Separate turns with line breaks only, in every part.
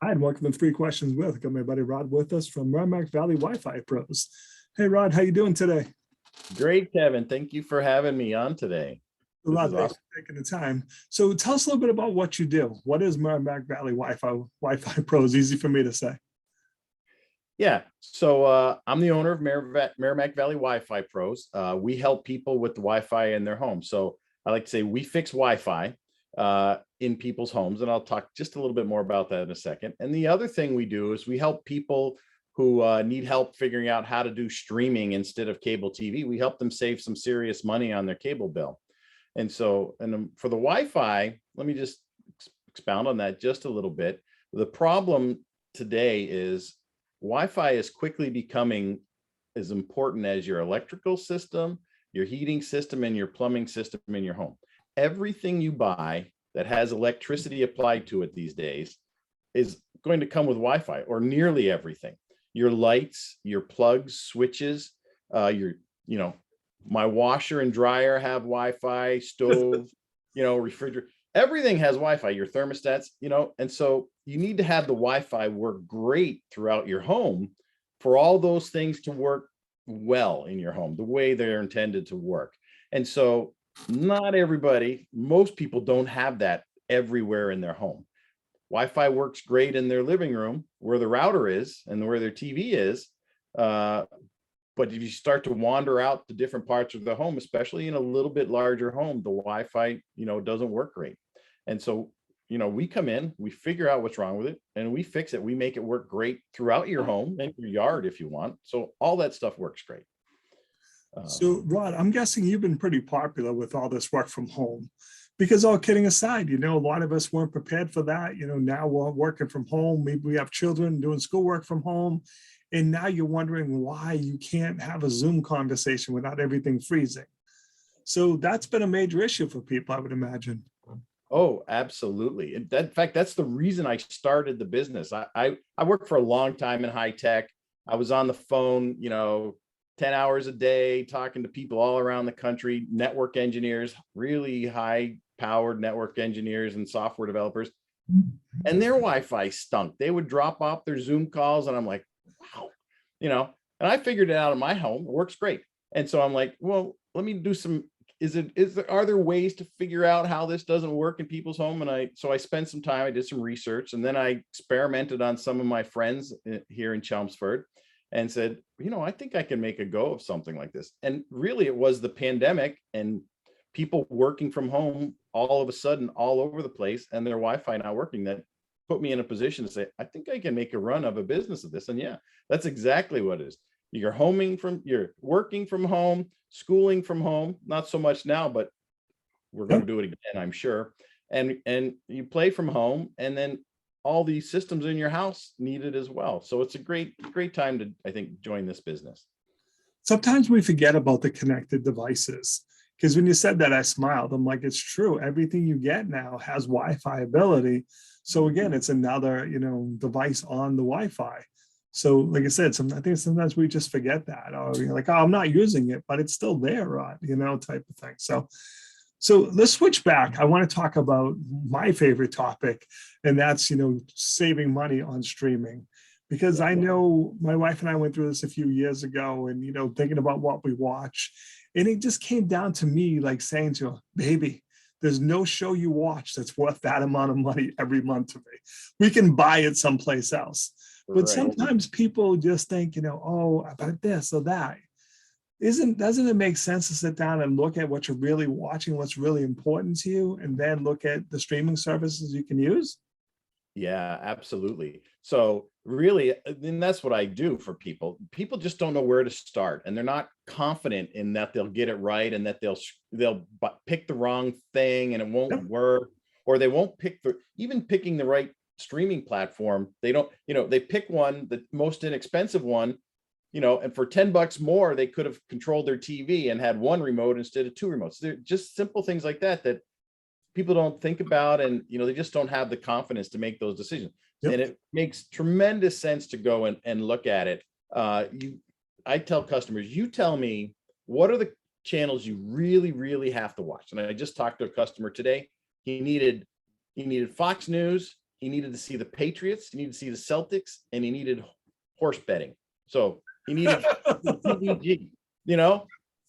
Hi, and welcome to Three Questions with. Got my buddy Rod with us from Merrimack Valley Wi-Fi Pros. Hey, Rod, how you doing today?
Great, Kevin. Thank you for having me on today. This
Rod,
is
thanks
awesome.
for taking the time. So tell us a little bit about what you do. What is Merrimack Valley Wi-Fi Pros? Easy for me to say.
Yeah, so I'm the owner of Merrimack Valley Wi-Fi Pros. We help people with the Wi-Fi in their home. So I like to say we fix Wi-Fi in people's homes, and I'll talk just a little bit more about that in a second. And the other thing we do is we help people who need help figuring out how to do streaming instead of cable TV. We help them save some serious money on their cable bill. And so, for the Wi-Fi, let me just expound on that just a little bit. The problem today is Wi-Fi is quickly becoming as important as your electrical system, your heating system, and your plumbing system in your home. Everything you buy that has electricity applied to it these days is going to come with Wi-Fi, or nearly everything. Your lights, your plugs, switches, my washer and dryer have Wi-Fi, stove, refrigerator, everything has Wi-Fi, your thermostats, and so you need to have the Wi-Fi work great throughout your home for all those things to work well in your home, the way they're intended to work. And so not everybody, most people don't have that everywhere in their home. Wi-Fi works great in their living room where the router is and where their TV is. But if you start to wander out to different parts of the home, especially in a little bit larger home, the Wi-Fi, doesn't work great. And so, we come in, we figure out what's wrong with it, and we fix it. We make it work great throughout your home and your yard if you want. So all that stuff works great.
So, Rod, I'm guessing you've been pretty popular with all this work from home, because all kidding aside, a lot of us weren't prepared for that. Now we're working from home. Maybe we have children doing schoolwork from home. And now you're wondering why you can't have a Zoom conversation without everything freezing. So that's been a major issue for people, I would imagine.
Oh, absolutely. In fact, that's the reason I started the business. I worked for a long time in high tech. I was on the phone, 10 hours a day, talking to people all around the country, network engineers, really high powered network engineers and software developers. And their Wi-Fi stunk. They would drop off their Zoom calls, and I'm like, wow, and I figured it out in my home. It works great. And so I'm like, well, let me do some, are there ways to figure out how this doesn't work in people's home? And so I spent some time, I did some research, and then I experimented on some of my friends here in Chelmsford and said, I think I can make a go of something like this. And really it was the pandemic and people working from home all of a sudden all over the place and their Wi-Fi not working that put me in a position to say, I think I can make a run of a business of this. And yeah, that's exactly what it is. You're working from home, schooling from home, not so much now, but we're going to do it again, I'm sure. And you play from home, and then all these systems in your house need it as well. So it's a great time to, I think, join this business.
Sometimes we forget about the connected devices, because when you said that, I smiled. I'm like, it's true. Everything you get now has Wi-Fi ability. So again, it's another, device on the Wi-Fi. So like I said, I think sometimes we just forget that, or you're like, oh, I'm not using it, but it's still there, Rod, type of thing. So let's switch back. I want to talk about my favorite topic, and that's, saving money on streaming. Because I know my wife and I went through this a few years ago, and, thinking about what we watch. And it just came down to me like saying to her, baby, there's no show you watch that's worth that amount of money every month to me. We can buy it someplace else. But sometimes people just think, oh, about this or that. Doesn't it make sense to sit down and look at what you're really watching, what's really important to you, and then look at the streaming services you can use?
Yeah, absolutely. So really, and that's what I do for people. People just don't know where to start, and they're not confident in that they'll get it right, and that they'll pick the wrong thing and it won't work, or they won't even picking the right streaming platform. They don't, they pick one, the most inexpensive one, and for $10 more, they could have controlled their TV and had one remote instead of two remotes. They're just simple things like that people don't think about, and they just don't have the confidence to make those decisions. And it makes tremendous sense to go and look at it. I tell customers, you tell me, what are the channels you really have to watch? And I just talked to a customer today. He needed Fox News, he needed to see the Patriots, he needed to see the Celtics, and he needed horse betting. So he needed PVG, you know.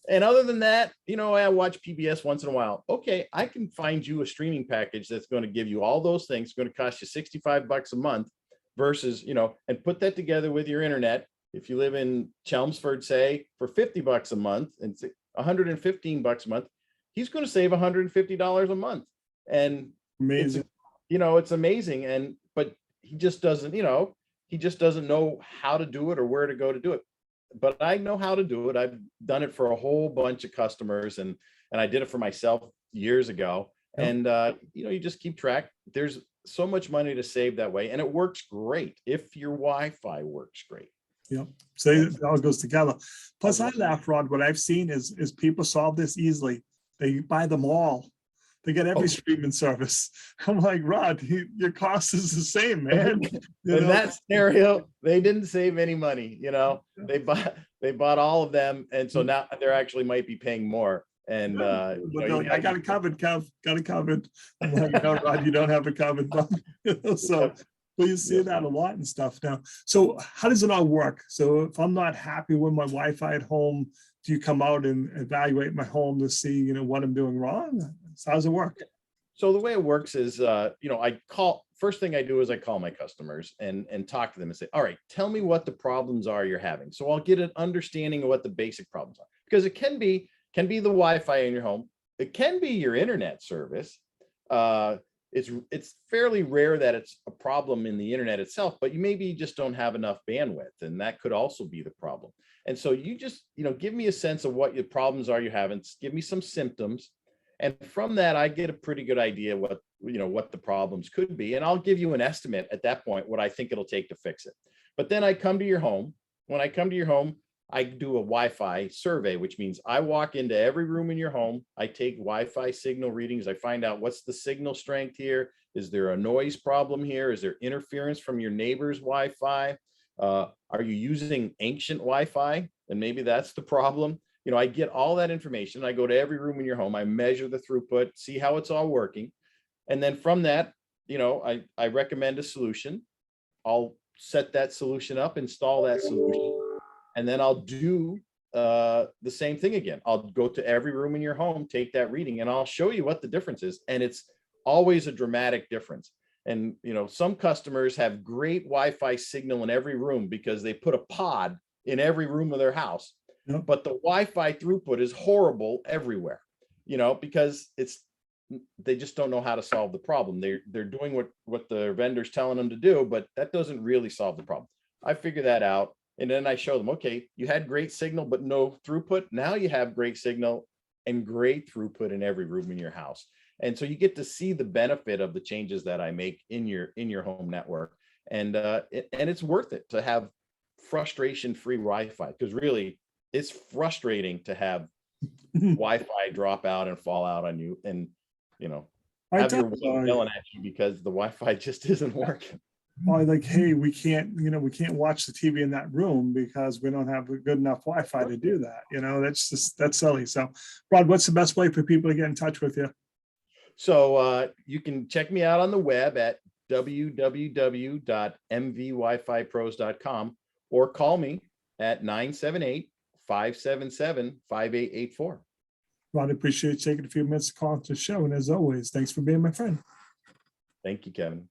And other than that, you know, I watch PBS once in a while. Okay, I can find you a streaming package that's going to give you all those things. It's going to cost you $65 a month versus, you know, and put that together with your internet. If you live in Chelmsford, say, for $50 a month and $115 a month, he's going to save $150 a month. And
Amazing.
it's, you know, it's amazing. And, but he just doesn't, you know, he just doesn't know how to do it or where to go to do it. But I know how to do it. I've done it for a whole bunch of customers, and I did it for myself years ago.
Yep.
And you know, you just keep track. There's so much money to save that way, and it works great if your Wi-Fi works great.
Yep. So it all goes together. Plus, I laugh, Rod. What I've seen is people solve this easily. They buy them all. They get every streaming service. I'm like, Rod, your cost is the same, man.
In that scenario, they didn't save any money. You know, they bought all of them, and so now they're actually might be paying more. And
but like, I got it covered, Kev. Got it covered. I'm like, no, Rod, you don't have it covered. So, well, you see that a lot and stuff now. So, how does it all work? So, if I'm not happy with my Wi-Fi at home, do you come out and evaluate my home to see, you know, what I'm doing wrong? So how does it work?
So the way it works is, you know, first thing I do is I call my customers and talk to them and say, all right, tell me what the problems are you're having. So I'll get an understanding of what the basic problems are, because it can be the Wi-Fi in your home. It can be your internet service. It's fairly rare that it's a problem in the internet itself, but you maybe just don't have enough bandwidth, and that could also be the problem. And so you just, you know, give me a sense of what your problems are you're having, give me some symptoms. And from that, I get a pretty good idea what the problems could be. And I'll give you an estimate at that point, what I think it'll take to fix it. But then I come to your home. When I come to your home, I do a Wi-Fi survey, which means I walk into every room in your home. I take Wi-Fi signal readings. I find out what's the signal strength here. Is there a noise problem here? Is there interference from your neighbor's Wi-Fi? Are you using ancient Wi-Fi? And maybe that's the problem. You know, I get all that information. I go to every room in your home. I measure the throughput, see how it's all working. And then from that, you know, I recommend a solution. I'll set that solution up, install that solution, and then I'll do the same thing again. I'll go to every room in your home, take that reading, and I'll show you what the difference is. And it's always a dramatic difference. And, you know, some customers have great Wi-Fi signal in every room because they put a pod in every room of their house.
Yep.
But the Wi-Fi throughput is horrible everywhere, you know, because they just don't know how to solve the problem. They're doing what the vendor's telling them to do, but that doesn't really solve the problem. I figure that out, and then I show them, okay, you had great signal but no throughput. Now you have great signal and great throughput in every room in your house. And so you get to see the benefit of the changes that I make in your home network, and it's worth it to have frustration-free Wi-Fi, because really, it's frustrating to have Wi-Fi drop out and fall out on you, and, you know, have your wife yelling at you because the Wi-Fi just isn't working.
Or like, hey, we can't watch the TV in that room because we don't have a good enough Wi-Fi to do that. You know, that's silly. So, Rod, what's the best way for people to get in touch with you?
So you can check me out on the web at www.mvwifipros.com, or call me at 978-577-5884.
Rod, I appreciate you taking a few minutes to call to the show. And as always, thanks for being my friend.
Thank you, Kevin.